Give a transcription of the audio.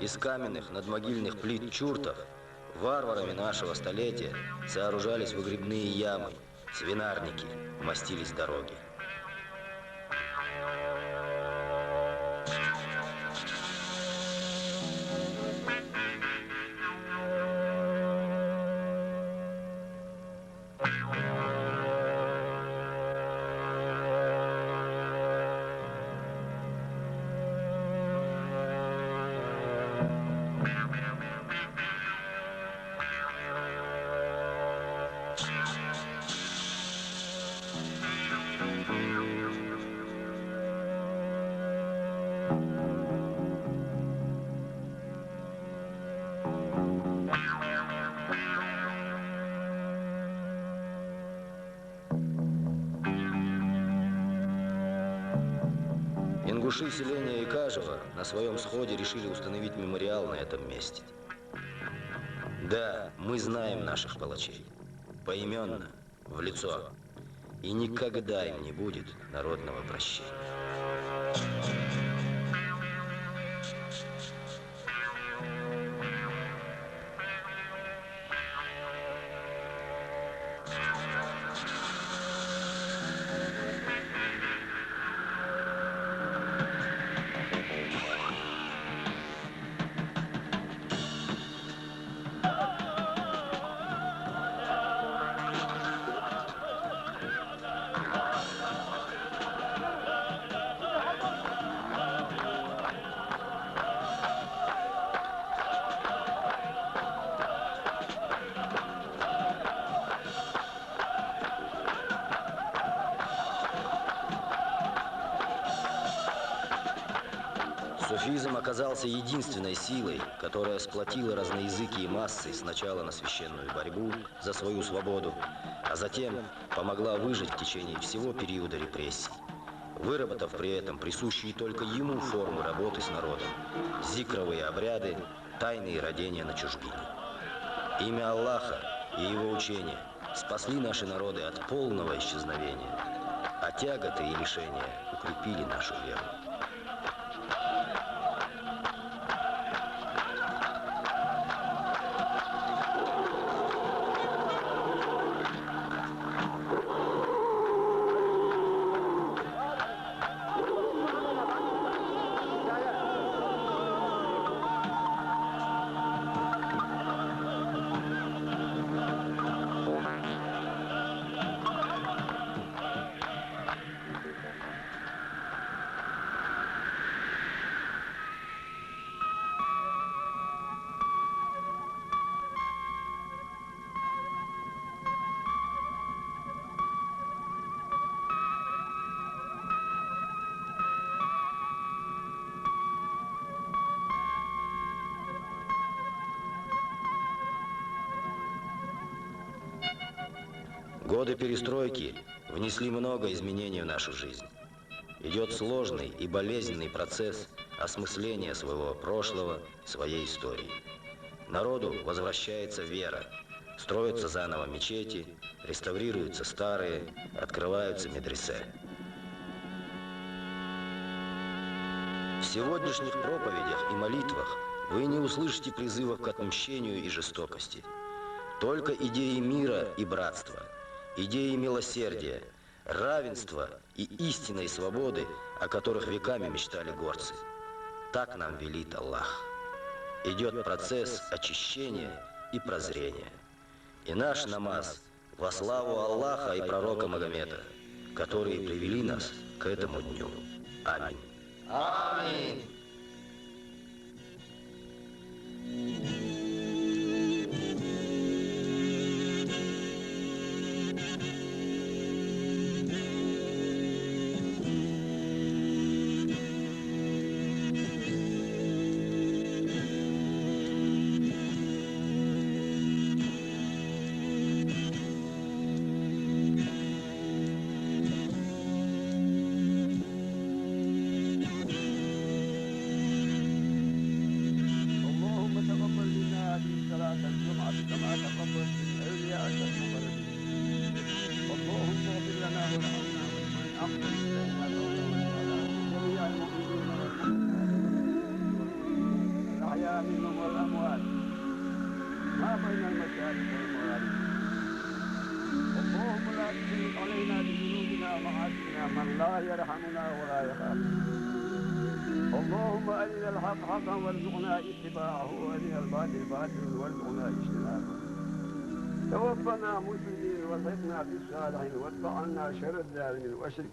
Из каменных надмогильных плит чуртов варварами нашего столетия сооружались выгребные ямы, свинарники, мостились дороги. Ингуши селения Икажева на своем сходе решили установить мемориал на этом месте. Да, мы знаем наших палачей. Поименно, в лицо. И никогда им не будет народного прощения. Суфизм оказался единственной силой, которая сплотила разноязыкие массы сначала на священную борьбу за свою свободу, а затем помогла выжить в течение всего периода репрессий, выработав при этом присущие только ему формы работы с народом, зикровые обряды, тайные родения на чужбине. Имя Аллаха и его учения спасли наши народы от полного исчезновения, а тяготы и лишения укрепили нашу веру. Годы перестройки внесли много изменений в нашу жизнь. Идет сложный и болезненный процесс осмысления своего прошлого, своей истории. Народу возвращается вера, строятся заново мечети, реставрируются старые, открываются медресе. В сегодняшних проповедях и молитвах вы не услышите призывов к отмщению и жестокости. Только идеи мира и братства, идеи милосердия, равенства и истинной свободы, о которых веками мечтали горцы. Так нам велит Аллах. Идет процесс очищения и прозрения. И наш намаз во славу Аллаха и пророка Магомета, которые привели нас к этому дню. Аминь. Аминь. تسلط علينا بذنوبنا ومعاصينا من لا يرحمنا ولا يخافنا. اللهم أرنا الحق حقا وارزقنا اتباعه وأرنا الباطل باطلا وارزقنا اجتنابه. توفنا مسلمين وصدنا بالصالحين واتبعنا شر الظالمين واشرك